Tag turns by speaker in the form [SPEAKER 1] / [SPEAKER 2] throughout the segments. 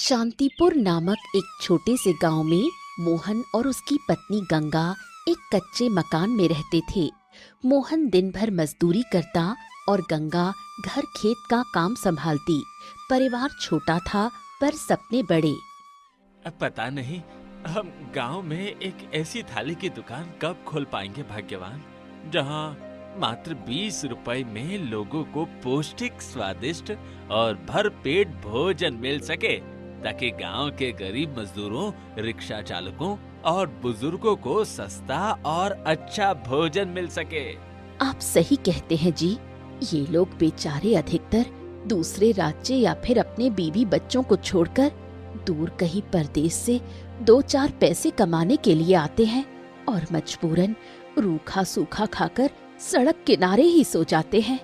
[SPEAKER 1] शांतिपुर नामक एक छोटे से गांव में मोहन और उसकी पत्नी गंगा एक कच्चे मकान में रहते थे। मोहन दिन भर मजदूरी करता और गंगा घर खेत का काम संभालती। परिवार छोटा था पर सपने बड़े।
[SPEAKER 2] अब पता नहीं हम गांव में एक ऐसी थाली की दुकान कब खोल पाएंगे भाग्यवान, जहां मात्र 20 रुपए में लोगों को पौष्टिक, स्वादिष्ट और भरपेट भोजन मिल सके, ताकि गांव के गरीब मजदूरों, रिक्शा चालकों और बुजुर्गों को सस्ता और अच्छा भोजन मिल सके।
[SPEAKER 1] आप सही कहते हैं जी। ये लोग बेचारे अधिकतर दूसरे राज्य या फिर अपने बीवी बच्चों को छोड़कर दूर कहीं परदेश से 2-4 पैसे कमाने के लिए आते हैं और मजबूरन रूखा सूखा खाकर सड़क किनारे ही सो जाते हैं।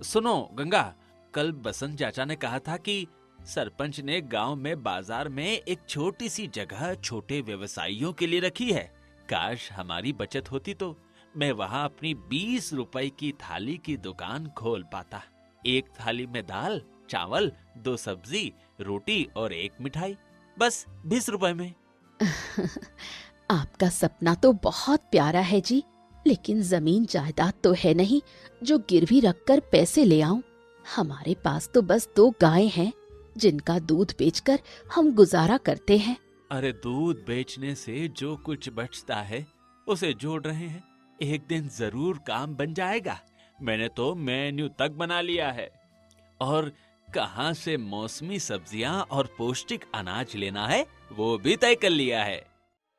[SPEAKER 2] सुनो गंगा, कल बसंत चाचा ने कहा था कि सरपंच ने गांव में बाजार में एक छोटी सी जगह छोटे व्यवसायियों के लिए रखी है। काश हमारी बचत होती तो मैं वहां अपनी 20 रुपए की थाली की दुकान खोल पाता। एक थाली में दाल, चावल, 2 सब्जी, रोटी और 1 मिठाई, बस 20 रुपए में।
[SPEAKER 1] आपका सपना तो बहुत प्यारा है जी, लेकिन जमीन जायदाद तो है नहीं जो गिरवी रखकर पैसे ले आऊं। हमारे पास तो बस 2 गायें हैं जिनका दूध बेचकर हम गुजारा करते हैं।
[SPEAKER 2] अरे दूध बेचने से जो कुछ बचता है उसे जोड़ रहे हैं, एक दिन जरूर काम बन जाएगा। मैंने तो मेन्यू तक बना लिया है और कहां से मौसमी सब्जियां और पौष्टिक अनाज लेना है वो भी तय कर लिया है।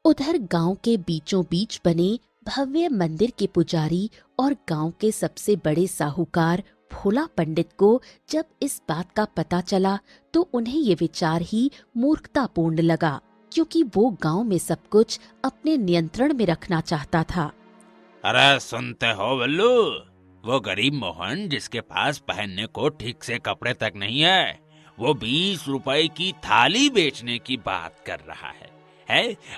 [SPEAKER 1] उधर गांव के बीचों बीच बने भव्य मंदिर के पुजारी और गांव के सबसे बड़े साहूकार भोला पंडित को जब इस बात का पता चला तो उन्हें ये विचार ही मूर्खतापूर्ण लगा, क्योंकि वो गांव में सब कुछ अपने नियंत्रण में रखना चाहता था।
[SPEAKER 2] अरे सुनते हो बल्लू, वो गरीब मोहन जिसके पास पहनने को ठीक से कपड़े तक नहीं है, वो 20 रुपए की थाली बेचने की बात कर रहा है।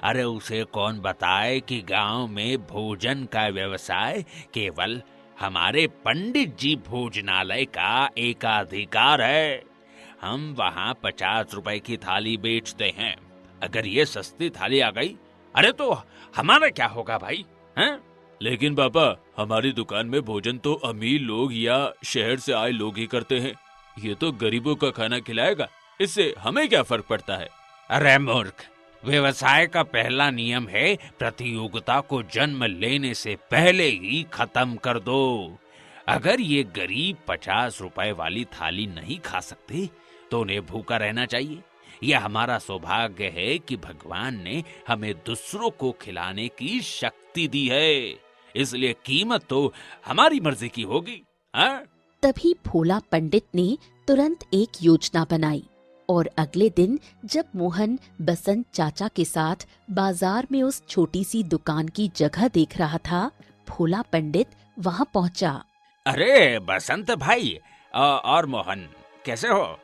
[SPEAKER 2] अरे उसे कौन बताए कि गांव में भोजन का व्यवसाय केवल हमारे पंडित जी भोजनालय का एकाधिकार है। हम वहां 50 रुपए की थाली बेचते हैं। अगर ये सस्ती थाली आ गई, अरे तो हमारा क्या होगा भाई, हैं? लेकिन पापा, हमारी दुकान में भोजन तो अमीर लोग या शहर से आए लोग ही करते हैं। ये तो गरीबों का खाना खिलाएगा, इससे हमें क्या फर्क पड़ता है? अरे मूर्ख, व्यवसाय का पहला नियम है प्रतियोगिता को जन्म लेने से पहले ही खत्म कर दो। अगर ये गरीब 50 रुपए वाली थाली नहीं खा सकते तो उन्हें भूखा रहना चाहिए। यह हमारा सौभाग्य है कि भगवान ने हमें दूसरों को खिलाने की शक्ति दी है, इसलिए कीमत तो हमारी मर्जी की होगी।
[SPEAKER 1] तभी भोला पंडित ने तुरंत एक योजना बनाई और अगले दिन जब मोहन बसंत चाचा के साथ बाजार में उस छोटी सी दुकान की जगह देख रहा था, भोला पंडित वहां पहुंचा।
[SPEAKER 2] अरे बसंत भाई और मोहन, कैसे हो?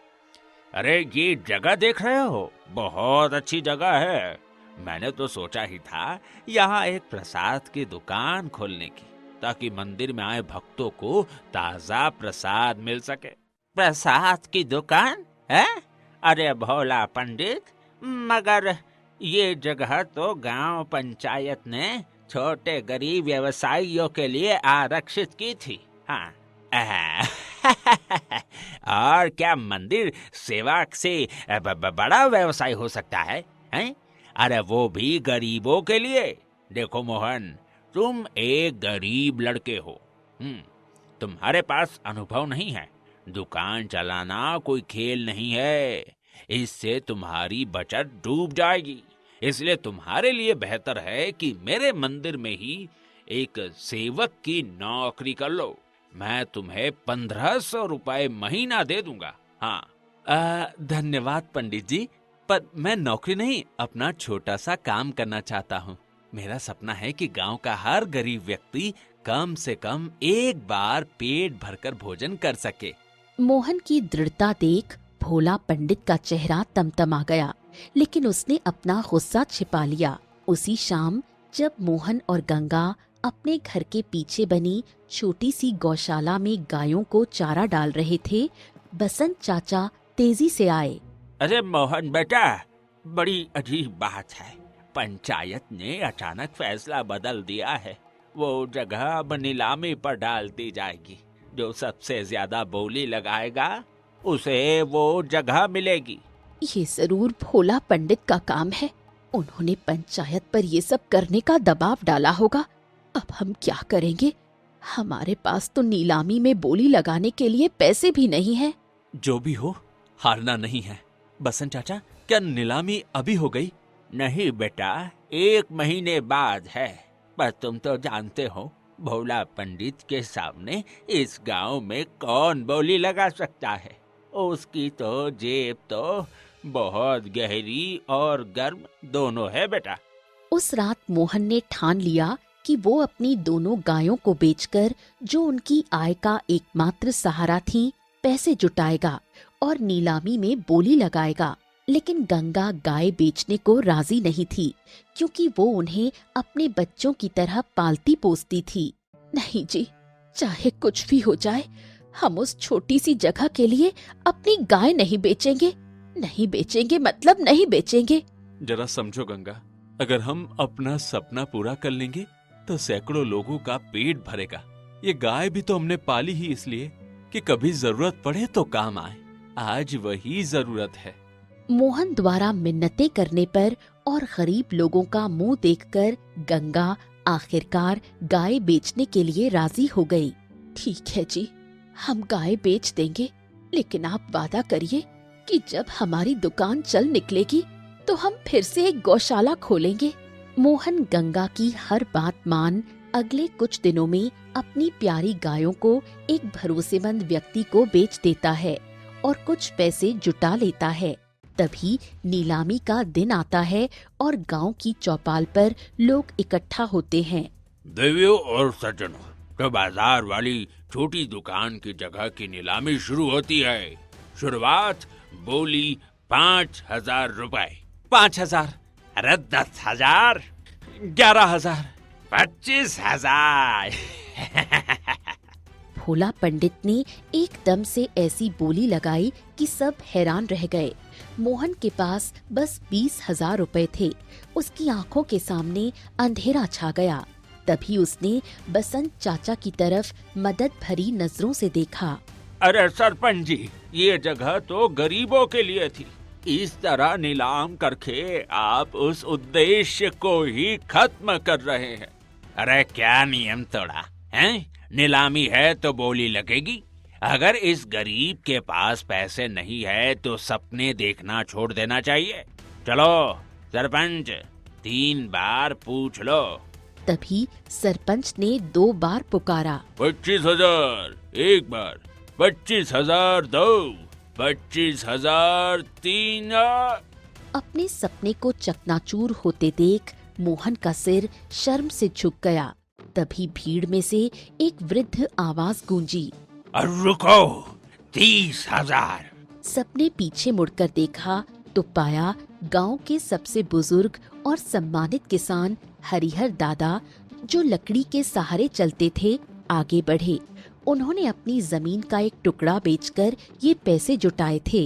[SPEAKER 2] अरे ये जगह देख रहे हो, बहुत अच्छी जगह है। मैंने तो सोचा ही था यहाँ एक प्रसाद की दुकान खोलने की, ताकि मंदिर में आए भक्तों को ताजा प्रसाद मिल सके। प्रसाद की दुकान है? अरे भोला पंडित, मगर ये जगह तो गांव पंचायत ने छोटे गरीब व्यवसायियों के लिए आरक्षित की थी। हाँ और क्या मंदिर सेवा से बड़ा व्यवसाय हो सकता है, हैं? अरे वो भी गरीबों के लिए। देखो मोहन, तुम एक गरीब लड़के हो, तुम्हारे पास अनुभव नहीं है। दुकान चलाना कोई खेल नहीं है, इससे तुम्हारी बचत डूब जाएगी। इसलिए तुम्हारे लिए बेहतर है कि मेरे मंदिर में ही एक सेवक की नौकरी कर लो। मैं तुम्हें 1500 रुपए महीना दे दूंगा। हाँ। धन्यवाद पंडित जी, पर मैं नौकरी नहीं, अपना छोटा सा काम करना चाहता हूँ। मेरा सपना है कि गांव का हर गरीब व्यक्ति कम से कम एक बार पेट भरकर भोजन कर सके।
[SPEAKER 1] मोहन की दृढ़ता देख भोला पंडित का चेहरा तमतमा गया, लेकिन उसने अपना गुस्सा छिपा लिया। उसी शाम जब मोहन और गंगा अपने घर के पीछे बनी छोटी सी गौशाला में गायों को चारा डाल रहे थे, बसंत चाचा तेजी से आए
[SPEAKER 2] अरे मोहन बेटा, बड़ी अजीब बात है। पंचायत ने अचानक फैसला बदल दिया है। वो जगह अब नीलामी पर डाल दी जाएगी। जो सबसे ज्यादा बोली लगाएगा उसे वो जगह मिलेगी।
[SPEAKER 1] ये जरूर भोला पंडित का काम है। उन्होंने पंचायत पर ये सब करने का दबाव डाला होगा। अब हम क्या करेंगे? हमारे पास तो नीलामी में बोली लगाने के लिए पैसे भी नहीं है।
[SPEAKER 3] जो भी हो, हारना नहीं है। बसंत चाचा, क्या नीलामी अभी हो गई?
[SPEAKER 2] नहीं बेटा, 1 महीने बाद है। पर तुम तो जानते हो, भोला पंडित के सामने इस गांव में कौन बोली लगा सकता है। उसकी तो जेब तो बहुत गहरी और गर्म दोनों है बेटा।
[SPEAKER 1] उस रात मोहन ने ठान लिया कि वो अपनी दोनों गायों को बेचकर, जो उनकी आय का एकमात्र सहारा थी, पैसे जुटाएगा और नीलामी में बोली लगाएगा। लेकिन गंगा गाय बेचने को राजी नहीं थी, क्योंकि वो उन्हें अपने बच्चों की तरह पालती पोसती थी। नहीं जी, चाहे कुछ भी हो जाए, हम उस छोटी सी जगह के लिए अपनी गाय नहीं बेचेंगे। नहीं बेचेंगे मतलब नहीं बेचेंगे।
[SPEAKER 3] जरा समझो गंगा, अगर हम अपना सपना पूरा कर लेंगे तो सैकड़ों लोगों का पेट भरेगा। ये गाय भी तो हमने पाली ही इसलिए कि कभी जरूरत पड़े तो काम आए। आज वही जरूरत है।
[SPEAKER 1] मोहन द्वारा मिन्नतें करने पर और गरीब लोगों का मुंह देखकर गंगा आखिरकार गाय बेचने के लिए राजी हो गई। ठीक है जी, हम गाय बेच देंगे, लेकिन आप वादा करिए कि जब हमारी दुकान चल निकलेगी तो हम फिर से एक गौशाला खोलेंगे। मोहन गंगा की हर बात मान अगले कुछ दिनों में अपनी प्यारी गायों को एक भरोसेमंद व्यक्ति को बेच देता है और कुछ पैसे जुटा लेता है। तभी नीलामी का दिन आता है और गांव की चौपाल पर लोग इकट्ठा होते हैं।
[SPEAKER 2] देवियों और सज्जनों, तो बाजार वाली छोटी दुकान की जगह की नीलामी शुरू होती है। शुरुआत बोली 5,000 रुपए।
[SPEAKER 3] 5,000,
[SPEAKER 2] अरे 10,000,
[SPEAKER 3] 11,000,
[SPEAKER 2] 25,000।
[SPEAKER 1] भोला पंडित ने एकदम से ऐसी बोली लगाई कि सब हैरान रह गए। मोहन के पास बस 20,000 रुपए थे। उसकी आंखों के सामने अंधेरा छा गया। तभी उसने बसंत चाचा की तरफ मदद भरी नजरों से देखा।
[SPEAKER 2] अरे सरपंच जी, ये जगह तो गरीबों के लिए थी। इस तरह नीलाम करके आप उस उद्देश्य को ही खत्म कर रहे हैं। अरे क्या नियम तोड़ा है? नीलामी है तो बोली लगेगी। अगर इस गरीब के पास पैसे नहीं है तो सपने देखना छोड़ देना चाहिए। चलो सरपंच, 3 बार पूछ लो।
[SPEAKER 1] तभी सरपंच ने 2 बार पुकारा।
[SPEAKER 2] 25,000 एक बार, 25,000 2, 25,000 3।
[SPEAKER 1] अपने सपने को चकनाचूर होते देख मोहन का सिर शर्म से झुक गया। तभी भीड़ में से एक वृद्ध आवाज गूंजी,
[SPEAKER 2] रुको, 30,000।
[SPEAKER 1] सबने पीछे मुड़कर देखा तो पाया गांव के सबसे बुजुर्ग और सम्मानित किसान हरिहर दादा, जो लकड़ी के सहारे चलते थे, आगे बढ़े। उन्होंने अपनी जमीन का एक टुकड़ा बेचकर ये पैसे जुटाए थे।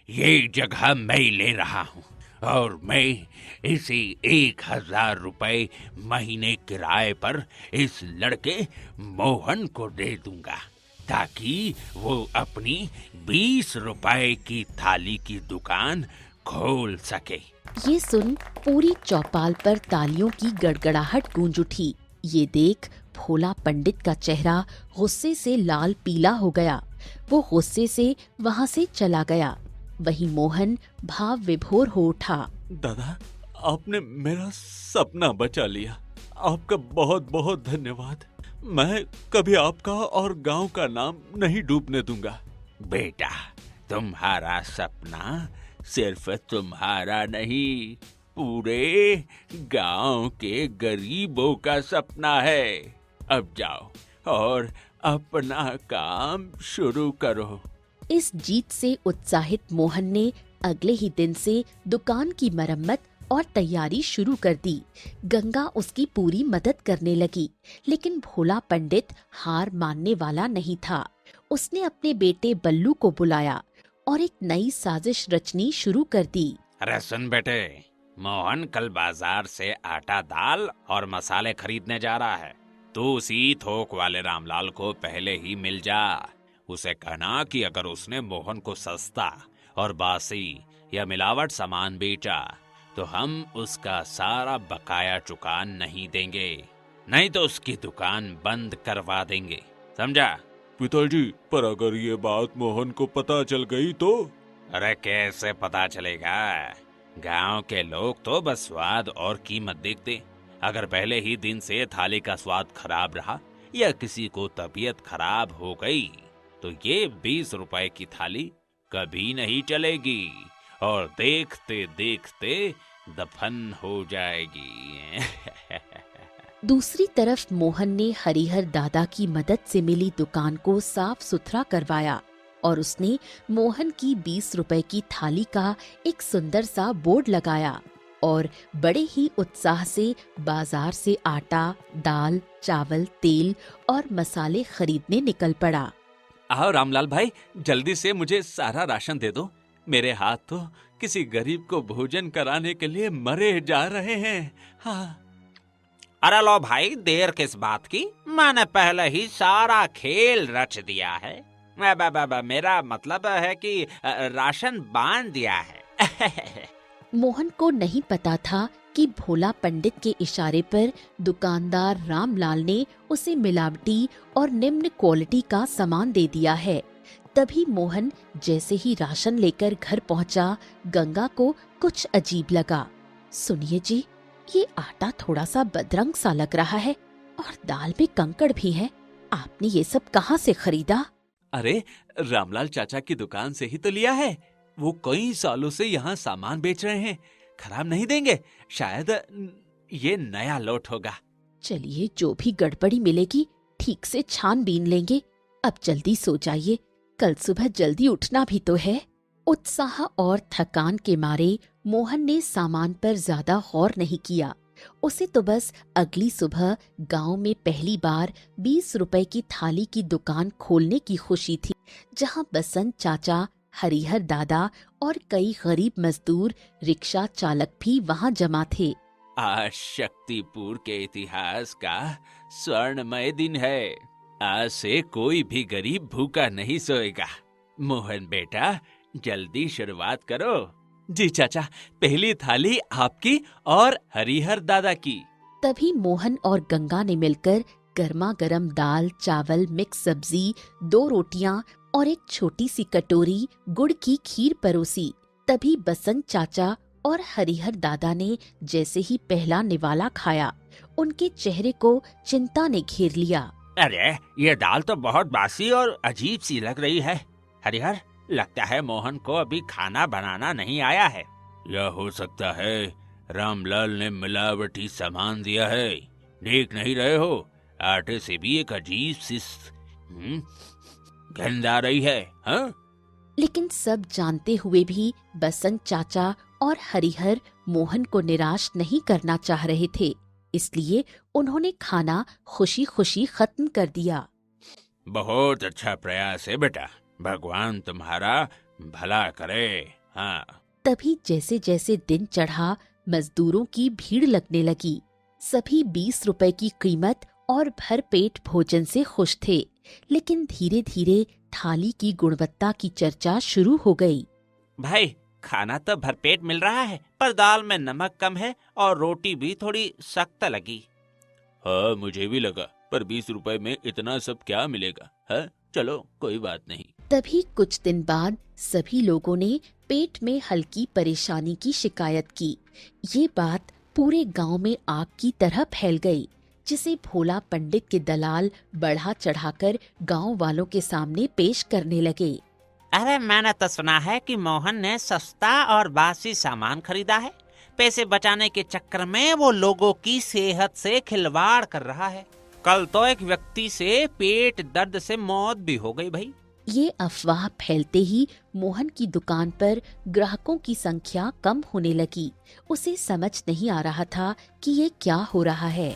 [SPEAKER 2] ये जगह मैं ले रहा हूँ और मैं इसे 1,000 रुपए महीने किराए पर इस लड़के मोहन को दे दूंगा, ताकि वो अपनी 20 रुपए की थाली की दुकान खोल सके।
[SPEAKER 1] ये सुन पूरी चौपाल पर तालियों की गड़गड़ाहट गूंज उठी। ये देख भोला पंडित का चेहरा गुस्से से लाल पीला हो गया। वो गुस्से से वहाँ से चला गया। वहीं मोहन भाव विभोर हो उठा।
[SPEAKER 3] दादा, आपने मेरा सपना बचा लिया। आपका बहुत बहुत धन्यवाद। मैं कभी आपका और गांव का नाम नहीं डूबने दूंगा।
[SPEAKER 2] बेटा, तुम्हारा सपना सिर्फ तुम्हारा नहीं, पूरे गांव के गरीबों का सपना है। अब जाओ और अपना काम शुरू करो।
[SPEAKER 1] इस जीत से उत्साहित मोहन ने अगले ही दिन से दुकान की मरम्मत और तैयारी शुरू कर दी। गंगा उसकी पूरी मदद करने लगी, लेकिन भोला पंडित हार मानने वाला नहीं था। उसने अपने बेटे बल्लू को बुलाया। और एक नई साजिश रचनी शुरू कर दी।
[SPEAKER 2] अरे सुन बेटे, मोहन कल बाजार से आटा, दाल और मसाले खरीदने जा रहा है। तू उसी थोक वाले रामलाल को पहले ही मिल जा। उसे कहना कि अगर उसने मोहन को सस्ता और बासी या मिलावट सामान बेचा तो हम उसका सारा बकाया चुका नहीं देंगे, नहीं तो उसकी दुकान बंद करवा देंगे, समझा?
[SPEAKER 3] पिताजी, पर अगर ये बात मोहन को पता चल गई तो?
[SPEAKER 2] अरे कैसे पता चलेगा? गांव के लोग तो बस स्वाद और कीमत देखते। अगर पहले ही दिन से थाली का स्वाद खराब रहा या किसी को तबीयत खराब हो गई तो ये 20 रुपए की थाली कभी नहीं चलेगी और देखते देखते दफन हो जाएगी।
[SPEAKER 1] दूसरी तरफ मोहन ने हरिहर दादा की मदद से मिली दुकान को साफ सुथरा करवाया और उसने मोहन की 20 रुपए की थाली का एक सुंदर सा बोर्ड लगाया और बड़े ही उत्साह से बाजार से आटा, दाल, चावल, तेल और मसाले खरीदने निकल पड़ा।
[SPEAKER 3] आओ रामलाल भाई, जल्दी से मुझे सारा राशन दे दो। मेरे हाथ तो किसी गरीब को भोजन कराने के लिए मरे जा रहे हैं। हाँ।
[SPEAKER 2] अरे लो भाई, देर किस बात की? मैंने पहले ही सारा खेल रच दिया है। मेरा मतलब है कि राशन बांध दिया है।
[SPEAKER 1] मोहन को नहीं पता था कि भोला पंडित के इशारे पर दुकानदार रामलाल ने उसे मिलावटी और निम्न क्वालिटी का सामान दे दिया है। तभी मोहन जैसे ही राशन लेकर घर पहुंचा, गंगा को कुछ अजीब लगा। सुनिए जी, ये आटा थोड़ा सा बदरंग सा लग रहा है और दाल में कंकड़ भी है। आपने ये सब कहाँ से खरीदा?
[SPEAKER 3] अरे, रामलाल चाचा की दुकान से ही तो लिया है। वो कई सालों से यहाँ सामान बेच रहे हैं, खराब नहीं देंगे। शायद ये नया लोट होगा।
[SPEAKER 1] चलिए, जो भी गड़बड़ी मिलेगी ठीक से छानबीन लेंगे। अब जल्दी सो जाइए, कल सुबह जल्दी उठना भी तो है। उत्साह और थकान के मारे मोहन ने सामान पर ज्यादा गौर नहीं किया। उसे तो बस अगली सुबह गांव में पहली बार 20 रुपए की थाली की दुकान खोलने की खुशी थी, जहां बसंत चाचा, हरिहर दादा और कई गरीब मजदूर रिक्शा चालक भी वहां जमा थे।
[SPEAKER 3] आज शक्तिपुर के इतिहास का स्वर्णमय दिन है। आज से कोई भी गरीब भूखा नहीं सोएगा। मोहन बेटा, जल्दी शुरुआत करो। जी चाचा, पहली थाली आपकी और हरिहर दादा की।
[SPEAKER 1] तभी मोहन और गंगा ने मिलकर गर्मा गर्म दाल, चावल, मिक्स सब्जी, 2 रोटियां और एक छोटी सी कटोरी गुड़ की खीर परोसी। तभी बसंत चाचा और हरिहर दादा ने जैसे ही पहला निवाला खाया, उनके चेहरे को चिंता ने घेर लिया।
[SPEAKER 2] अरे, ये दाल तो बहुत बासी और अजीब सी लग रही है। हरिहर, लगता है मोहन को अभी खाना बनाना नहीं आया है।
[SPEAKER 3] यह हो सकता है रामलाल ने मिलावटी सामान दिया है। देख नहीं रहे हो, आटे से भी एक अजीब सी गंध आ रही है। हाँ?
[SPEAKER 1] लेकिन सब जानते हुए भी बसंत चाचा और हरिहर मोहन को निराश नहीं करना चाह रहे थे, इसलिए उन्होंने खाना खुशी खुशी खत्म कर दिया।
[SPEAKER 2] बहुत अच्छा प्रयास है बेटा, भगवान तुम्हारा भला करे। हाँ।
[SPEAKER 1] तभी जैसे जैसे दिन चढ़ा, मजदूरों की भीड़ लगने लगी। सभी 20 रुपए की कीमत और भरपेट भोजन से खुश थे, लेकिन धीरे धीरे थाली की गुणवत्ता की चर्चा शुरू हो गई।
[SPEAKER 2] भाई, खाना तो भरपेट मिल रहा है, पर दाल में नमक कम है और रोटी भी थोड़ी सख्त लगी।
[SPEAKER 3] हाँ, मुझे भी लगा, पर 20 रुपए में इतना सब क्या मिलेगा? है? चलो, कोई बात नहीं।
[SPEAKER 1] तभी कुछ दिन बाद सभी लोगों ने पेट में हल्की परेशानी की शिकायत की। ये बात पूरे गांव में आग की तरह फैल गई, जिसे भोला पंडित के दलाल बढ़ा चढ़ाकर गांव वालों के सामने पेश करने लगे।
[SPEAKER 2] अरे, मैंने तो सुना है कि मोहन ने सस्ता और बासी सामान खरीदा है। पैसे बचाने के चक्कर में वो लोगों की सेहत से खिलवाड़ कर रहा है। कल तो एक व्यक्ति से पेट दर्द से मौत भी हो गई भाई।
[SPEAKER 1] ये अफवाह फैलते ही मोहन की दुकान पर ग्राहकों की संख्या कम होने लगी। उसे समझ नहीं आ रहा था कि ये क्या हो रहा है।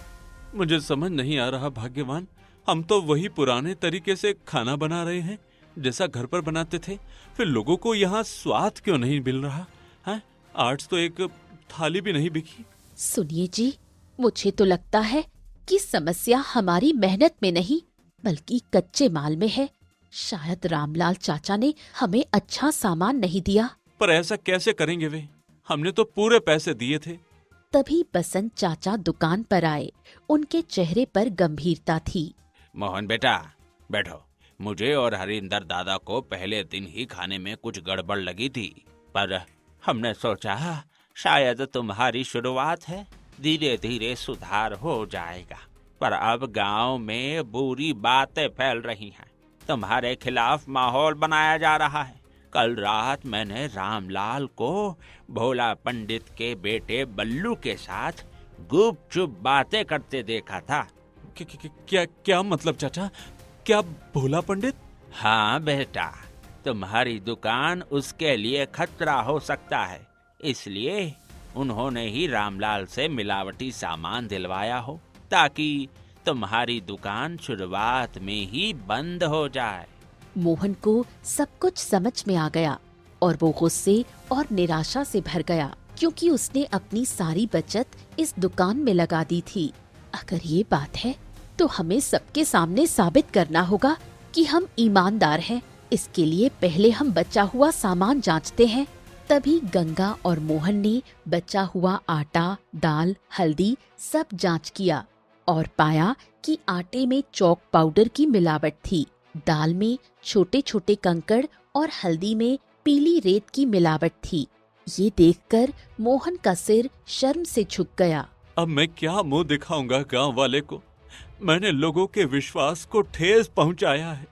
[SPEAKER 3] मुझे समझ नहीं आ रहा भाग्यवान, हम तो वही पुराने तरीके से खाना बना रहे हैं। जैसा घर पर बनाते थे, फिर लोगों को यहाँ स्वाद क्यों नहीं मिल रहा है? आज तो एक थाली भी नहीं बिकी।
[SPEAKER 1] सुनिए जी, मुझे तो लगता है कि समस्या हमारी मेहनत में नहीं बल्कि कच्चे माल में है। शायद रामलाल चाचा ने हमें अच्छा सामान नहीं दिया।
[SPEAKER 3] पर ऐसा कैसे करेंगे वे? हमने तो पूरे पैसे दिए थे।
[SPEAKER 1] तभी बसंत चाचा दुकान पर आए। उनके चेहरे पर गंभीरता थी।
[SPEAKER 2] मोहन बेटा, बैठो। मुझे और हरिंदर दादा को पहले दिन ही खाने में कुछ गड़बड़ लगी थी, पर हमने सोचा शायद तुम्हारी शुरुआत है, धीरे धीरे सुधार हो जाएगा। पर अब गांव में बुरी बातें फैल रही हैं, तुम्हारे खिलाफ माहौल बनाया जा रहा है। कल रात मैंने रामलाल को भोला पंडित के बेटे बल्लू के साथ गुपचुप बातें करते देखा था।
[SPEAKER 3] क्या मतलब चाचा? क्या भोला पंडित?
[SPEAKER 2] हाँ बेटा, तुम्हारी दुकान उसके लिए खतरा हो सकता है, इसलिए उन्होंने ही रामलाल से मिलावटी सामान दिलवाया हो, ताकि तुम्हारी दुकान शुरुआत में ही बंद हो जाए।
[SPEAKER 1] मोहन को सब कुछ समझ में आ गया और वो गुस्से और निराशा से भर गया, क्योंकि उसने अपनी सारी बचत इस दुकान में लगा दी थी। अगर ये बात है तो हमें सबके सामने साबित करना होगा कि हम ईमानदार हैं। इसके लिए पहले हम बचा हुआ सामान जांचते हैं। तभी गंगा और मोहन ने बचा हुआ आटा, दाल, हल्दी सब जांच किया और पाया कि आटे में चॉक पाउडर की मिलावट थी, दाल में छोटे छोटे कंकड़ और हल्दी में पीली रेत की मिलावट थी। ये देखकर मोहन का सिर शर्म से झुक गया।
[SPEAKER 3] अब मैं क्या मुंह दिखाऊंगा गांव वाले को? मैंने लोगों के विश्वास को ठेस पहुंचाया है।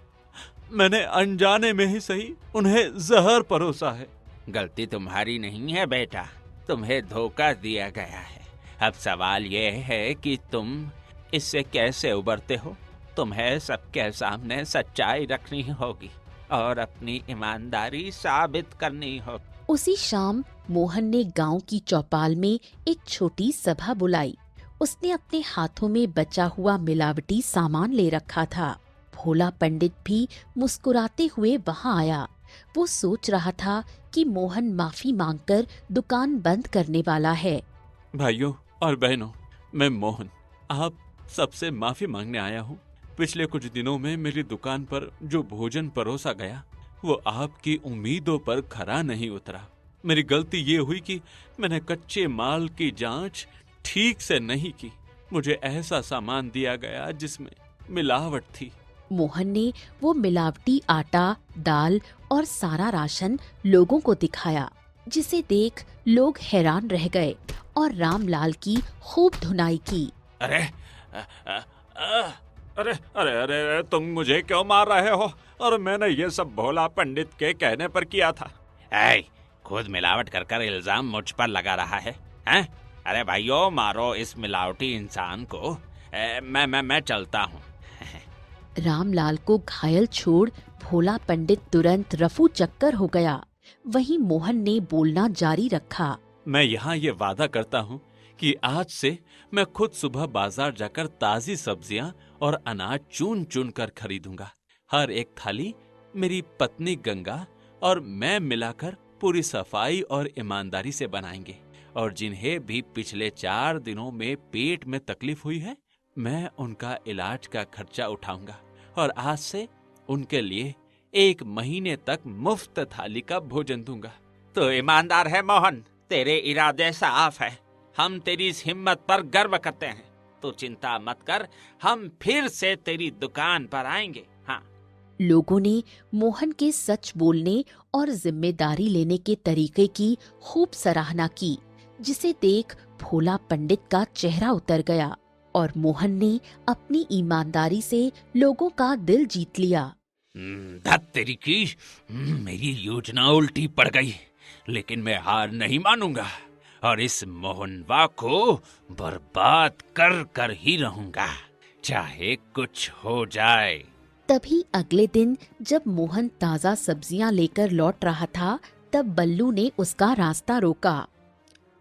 [SPEAKER 3] मैंने अनजाने में ही सही उन्हें जहर परोसा है।
[SPEAKER 2] गलती तुम्हारी नहीं है बेटा, तुम्हें धोखा दिया गया है। अब सवाल ये है कि तुम इससे कैसे उबरते हो। तुम्हें सबके सामने सच्चाई रखनी होगी और अपनी ईमानदारी साबित करनी होगी।
[SPEAKER 1] उसी शाम मोहन ने गांव की चौपाल में एक छोटी सभा बुलाई। उसने अपने हाथों में बचा हुआ मिलावटी सामान ले रखा था। भोला पंडित भी मुस्कुराते हुए वहां आया। वो सोच रहा था कि मोहन माफी मांगकर दुकान बंद करने वाला है।
[SPEAKER 3] भाइयों और बहनों, मैं मोहन आप सबसे माफी मांगने आया हूँ। पिछले कुछ दिनों में मेरी दुकान पर जो भोजन परोसा गया वो आपकी उम्मीदों पर खरा नहीं उतरा। मेरी गलती ये हुई कि मैंने कच्चे माल की जांच ठीक से नहीं की। मुझे ऐसा सामान दिया गया जिसमें मिलावट थी।
[SPEAKER 1] मोहन ने वो मिलावटी आटा, दाल और सारा राशन लोगों को दिखाया, जिसे देख लोग हैरान रह गए और रामलाल की खूब धुनाई की।
[SPEAKER 2] अरे
[SPEAKER 3] अरे अरे अरे तुम मुझे क्यों मार रहे हो? और मैंने ये सब भोला पंडित के कहने पर किया था।
[SPEAKER 2] खुद मिलावट कर कर इल्जाम मुझ पर लगा रहा है, हैं? अरे भाइयों, मारो इस मिलावटी इंसान को। मैं चलता हूँ।
[SPEAKER 1] रामलाल को घायल छोड़ भोला पंडित तुरंत रफू चक्कर हो गया। वहीं मोहन ने बोलना जारी रखा।
[SPEAKER 3] मैं यहाँ ये वादा करता हूँ कि आज से मैं खुद सुबह बाजार जाकर ताजी सब्जियाँ और अनाज चुन चुन कर खरीदूंगा। हर एक थाली मेरी पत्नी गंगा और मैं मिलाकर पूरी सफाई और ईमानदारी से बनाएंगे। और जिन्हें भी पिछले 4 दिनों में पेट में तकलीफ हुई है, मैं उनका इलाज का खर्चा उठाऊंगा और आज से उनके लिए 1 महीने तक मुफ्त थाली का भोजन दूंगा।
[SPEAKER 2] तो ईमानदार है मोहन, तेरे इरादे साफ है। हम तेरी इस हिम्मत पर गर्व करते हैं। तो चिंता मत कर, हम फिर से तेरी दुकान पर आएंगे। हाँ।
[SPEAKER 1] लोगों ने मोहन के सच बोलने और जिम्मेदारी लेने के तरीके की खूब सराहना की, जिसे देख भोला पंडित का चेहरा उतर गया और मोहन ने अपनी ईमानदारी से लोगों का दिल जीत लिया।
[SPEAKER 2] धत तेरी की, मेरी योजना उल्टी पड़ गई, लेकिन मैं हार नहीं मानूंगा और इस मोहनवा को बर्बाद कर कर ही रहूंगा, चाहे कुछ हो जाए।
[SPEAKER 1] तभी अगले दिन जब मोहन ताजा सब्जियां लेकर लौट रहा था, तब बल्लू ने उसका रास्ता रोका।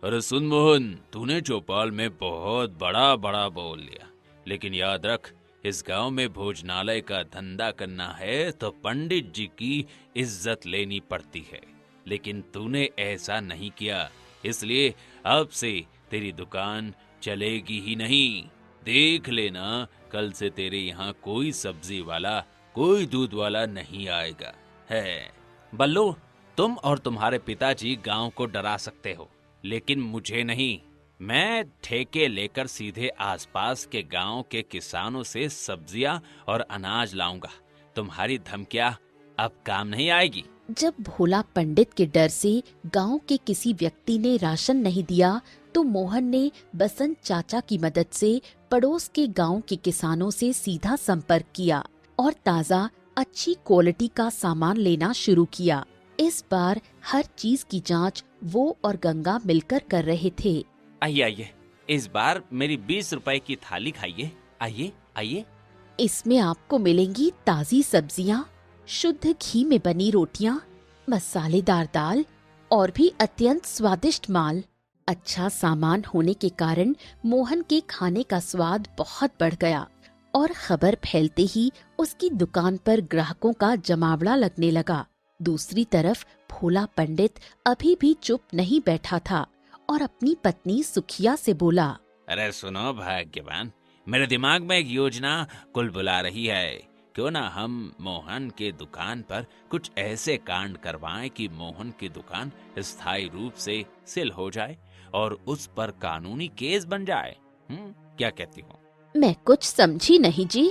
[SPEAKER 2] अरे सुन मोहन, तूने चौपाल में बहुत बड़ा बड़ा बोल लिया, लेकिन याद रख
[SPEAKER 3] इस गांव में भोजनालय का धंधा करना है तो पंडित जी की इज्जत लेनी पड़ती है, लेकिन तूने ऐसा नहीं किया, इसलिए अब से तेरी दुकान चलेगी ही नहीं। देख लेना, कल से तेरे यहाँ कोई सब्जी वाला, कोई दूध वाला नहीं आएगा है।
[SPEAKER 2] बल्लू, तुम और तुम्हारे पिताजी गांव को डरा सकते हो, लेकिन मुझे नहीं। मैं ठेके लेकर सीधे आसपास के गांव के किसानों से सब्जियां और अनाज लाऊंगा। तुम्हारी धमकियां अब काम नहीं आएगी।
[SPEAKER 1] जब भोला पंडित के डर से गांव के किसी व्यक्ति ने राशन नहीं दिया, तो मोहन ने बसंत चाचा की मदद से पड़ोस के गांव के किसानों से सीधा संपर्क किया और ताज़ा अच्छी क्वालिटी का सामान लेना शुरू किया। इस बार हर चीज की जांच वो और गंगा मिलकर कर रहे थे।
[SPEAKER 2] आइए आइए, इस बार मेरी 20 रुपए की थाली खाइए। आइए आइए।
[SPEAKER 1] इसमें आपको मिलेंगी ताज़ी सब्जियां, शुद्ध घी में बनी रोटियां, मसालेदार दाल और भी अत्यंत स्वादिष्ट माल। अच्छा सामान होने के कारण मोहन के खाने का स्वाद बहुत बढ़ गया और खबर फैलते ही उसकी दुकान पर ग्राहकों का जमावड़ा लगने लगा। दूसरी तरफ भोला पंडित अभी भी चुप नहीं बैठा था और अपनी पत्नी सुखिया से बोला,
[SPEAKER 2] अरे सुनो भाग्यवान, मेरे दिमाग में एक योजना कुल बुला रही है। क्यों ना हम मोहन के दुकान पर कुछ ऐसे कांड करवाएं कि मोहन की दुकान स्थायी रूप से सील हो जाए और उस पर कानूनी केस बन जाए। क्या कहती हो?
[SPEAKER 1] मैं कुछ समझी नहीं जी।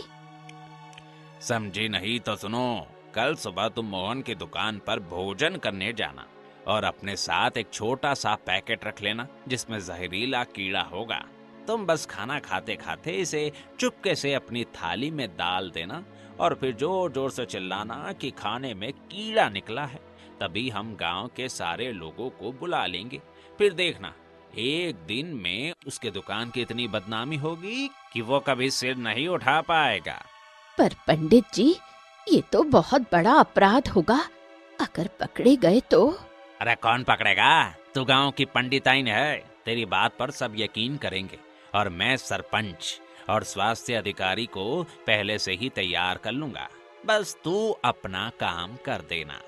[SPEAKER 2] समझी नहीं तो सुनो, कल सुबह तुम मोहन की दुकान पर भोजन करने जाना और अपने साथ एक छोटा सा पैकेट रख लेना जिसमें जहरीला कीड़ा होगा। तुम बस खाना खाते खाते इसे चुपके से अपनी थाली में डाल देना और फिर जोर जोर से चिल्लाना कि खाने में कीड़ा निकला है। तभी हम गांव के सारे लोगों को बुला लेंगे। फिर देखना, एक दिन में उसके दुकान की इतनी बदनामी होगी कि वो कभी सिर नहीं उठा पाएगा।
[SPEAKER 1] पर पंडित जी, ये तो बहुत बड़ा अपराध होगा। अगर पकड़े गए तो?
[SPEAKER 2] अरे कौन पकड़ेगा? तू गांव की पंडिताइन है, तेरी बात पर सब यकीन करेंगे और मैं सरपंच और स्वास्थ्य अधिकारी को पहले से ही तैयार कर लूंगा। बस तू अपना काम कर देना।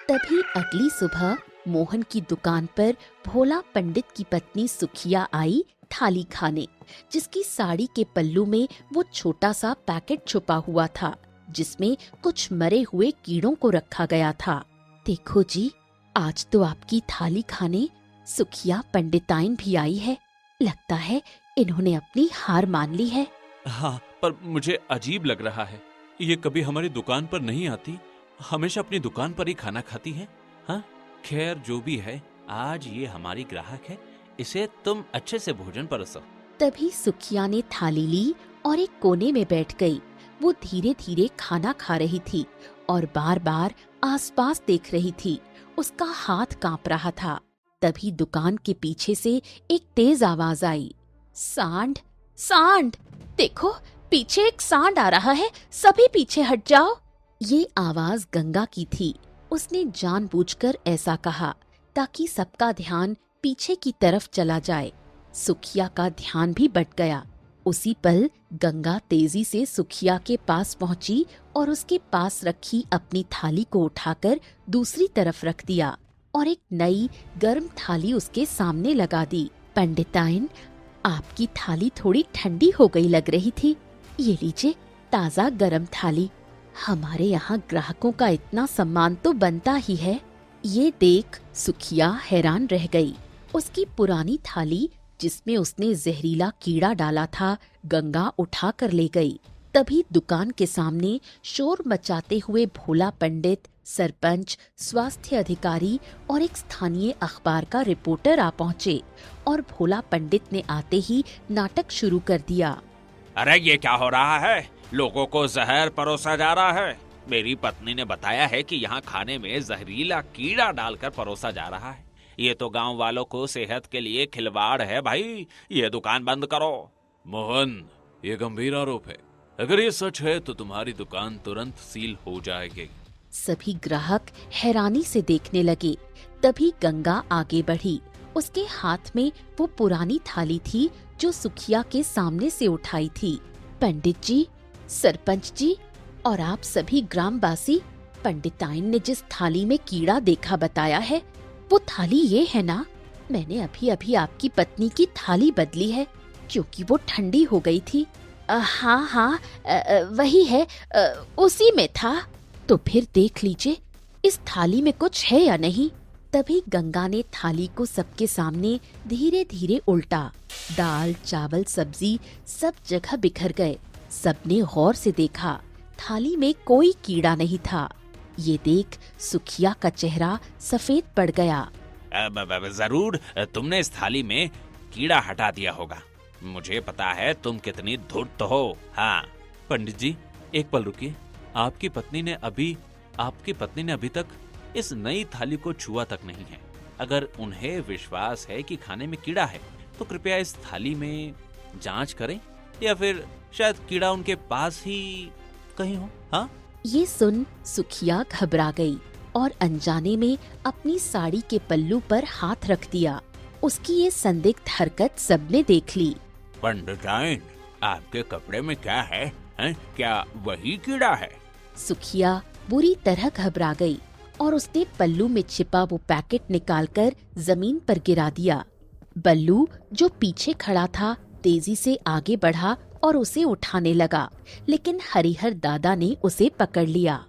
[SPEAKER 1] तभी अगली सुबह मोहन की दुकान पर भोला पंडित की पत्नी सुखिया आई थाली खाने, जिसकी साड़ी के पल्लू में वो छोटा सा पैकेट छुपा हुआ था जिसमें कुछ मरे हुए कीड़ों को रखा गया था। देखो जी, आज तो आपकी थाली खाने सुखिया पंडिताइन भी आई है। लगता है इन्होंने अपनी हार मान ली है।
[SPEAKER 3] हाँ, पर मुझे अजीब लग रहा है, ये कभी हमारी दुकान पर नहीं आती, हमेशा अपनी दुकान पर ही खाना खाती है। हाँ, खैर जो भी है, आज ये हमारी ग्राहक है, इसे तुम अच्छे से भोजन परोसो।
[SPEAKER 1] तभी सुखिया ने थाली ली और एक कोने में बैठ गई। वो धीरे धीरे खाना खा रही थी और बार बार आसपास देख रही थी। उसका हाथ कांप रहा था। तभी दुकान के पीछे से एक तेज आवाज आई, सांड, सांड! देखो, पीछे एक सांड आ रहा है, सभी पीछे हट जाओ। ये आवाज गंगा की थी। उसने जानबूझकर ऐसा कहा ताकि सबका ध्यान पीछे की तरफ चला जाए। सुखिया का ध्यान भी बट गया। उसी पल गंगा तेजी से सुखिया के पास पहुंची और उसके पास रखी अपनी थाली को उठाकर दूसरी तरफ रख दिया और एक नई गर्म थाली उसके सामने लगा दी। पंडिताइन, आपकी थाली थोड़ी ठंडी हो गई लग रही थी। ये लीजिए ताज़ा गर्म थाली। हमारे यहाँ ग्राहकों का इतना सम्मान तो बनता ही है। ये देख सुखिया हैरान रह गई। उसकी पुरानी थाली जिसमें उसने जहरीला कीड़ा डाला था, गंगा उठा कर ले गई। तभी दुकान के सामने शोर मचाते हुए भोला पंडित, सरपंच, स्वास्थ्य अधिकारी और एक स्थानीय अखबार का रिपोर्टर आ पहुँचे और भोला पंडित ने आते ही नाटक शुरू कर दिया।
[SPEAKER 2] अरे ये क्या हो रहा है? लोगों को जहर परोसा जा रहा है। मेरी पत्नी ने बताया है कि यहाँ खाने में जहरीला कीड़ा डालकर परोसा जा रहा है। ये तो गांव वालों को सेहत के लिए खिलवाड़ है भाई। ये दुकान बंद करो।
[SPEAKER 3] मोहन, ये गंभीर आरोप है। अगर ये सच है तो तुम्हारी दुकान तुरंत सील हो जाएगी।
[SPEAKER 1] सभी ग्राहक हैरानी से देखने लगे। तभी गंगा आगे बढ़ी। उसके हाथ में वो पुरानी थाली थी जो सुखिया के सामने से उठाई थी। पंडित जी, सरपंच जी और आप सभी ग्रामवासी, पंडिताइन ने जिस थाली में कीड़ा देखा बताया है, वो थाली ये है ना? मैंने अभी अभी आपकी पत्नी की थाली बदली है क्योंकि वो ठंडी हो गई थी। हाँ हाँ, वही है, उसी में था। तो फिर देख लीजिए इस थाली में कुछ है या नहीं। तभी गंगा ने थाली को सबके सामने धीरे धीरे उल्टा। दाल, चावल, सब्जी सब जगह बिखर गए। सबने गौर से देखा, थाली में कोई कीड़ा नहीं था। ये देख सुखिया का चेहरा सफेद पड़ गया।
[SPEAKER 2] जरूर तुमने इस थाली में कीड़ा हटा दिया होगा। मुझे पता है तुम कितनी धूर्त हो। हाँ।
[SPEAKER 3] पंडित जी, एक पल रुकिए। आपकी पत्नी ने अभी तक इस नई थाली को छुआ तक नहीं है। अगर उन्हें विश्वास है कि खाने में कीड़ा है तो कृपया इस थाली में जांच करें, या फिर शायद कीड़ा उनके पास ही कहीं हो। हाँ।
[SPEAKER 1] ये सुन सुखिया घबरा गई और अनजाने में अपनी साड़ी के पल्लू पर हाथ रख दिया। उसकी ये संदिग्ध हरकत सबने देख ली।
[SPEAKER 2] पंडिताइन, आपके कपड़े में क्या है? क्या वही कीड़ा है?
[SPEAKER 1] सुखिया बुरी तरह घबरा गई और उसने पल्लू में छिपा वो पैकेट निकालकर जमीन पर गिरा दिया। बल्लू जो पीछे खड़ा था तेजी से आगे बढ़ा और उसे उठाने लगा, लेकिन हरिहर दादा ने उसे पकड़ लिया।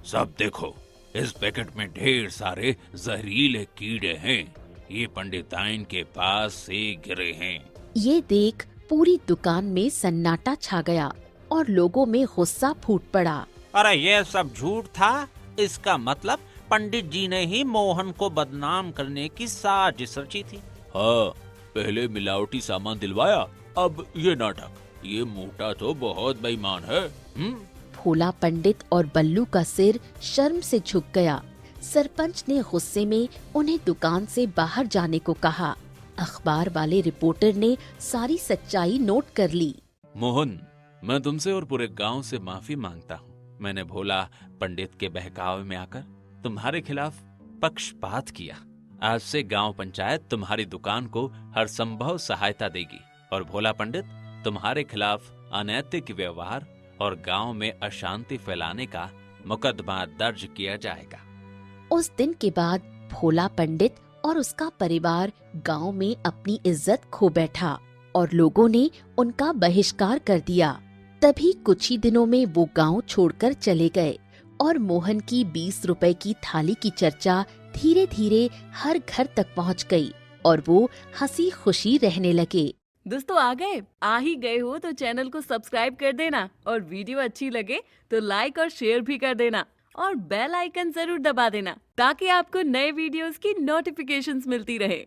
[SPEAKER 2] सब देखो, इस पैकेट में ढेर सारे जहरीले कीड़े हैं। ये पंडिताइन के पास से गिरे हैं।
[SPEAKER 1] ये देख पूरी दुकान में सन्नाटा छा गया और लोगों में गुस्सा फूट पड़ा।
[SPEAKER 2] अरे ये सब झूठ था। इसका मतलब पंडित जी ने ही मोहन को बदनाम करने की साजिश रची थी।
[SPEAKER 3] हाँ, पहले मिलावटी सामान दिलवाया, अब ये नाटक। ये मोटा तो बहुत बेईमान है।
[SPEAKER 1] भोला पंडित और बल्लू का सिर शर्म से झुक गया। सरपंच ने गुस्से में उन्हें दुकान से बाहर जाने को कहा। अखबार वाले रिपोर्टर ने सारी सच्चाई नोट कर ली।
[SPEAKER 3] मोहन, मैं तुमसे और पूरे गांव से माफी मांगता हूँ। मैंने भोला पंडित के बहकावे में आकर तुम्हारे खिलाफ पक्षपात किया। आज से गांव पंचायत तुम्हारी दुकान को हर संभव सहायता देगी और भोला पंडित तुम्हारे खिलाफ अनैतिक व्यवहार और गांव में अशांति फैलाने का मुकदमा दर्ज किया जाएगा।
[SPEAKER 1] उस दिन के बाद भोला पंडित और उसका परिवार गांव में अपनी इज्जत खो बैठा और लोगों ने उनका बहिष्कार कर दिया। तभी कुछ ही दिनों में वो गांव छोड़कर चले गए और मोहन की 20 रुपए की थाली की चर्चा धीरे धीरे हर घर तक पहुंच गई और वो हंसी खुशी रहने लगे।
[SPEAKER 4] दोस्तों, आ ही गए हो तो चैनल को सब्सक्राइब कर देना और वीडियो अच्छी लगे तो लाइक और शेयर भी कर देना और बेल आइकन जरूर दबा देना ताकि आपको नए वीडियोस की नोटिफिकेशंस मिलती रहे।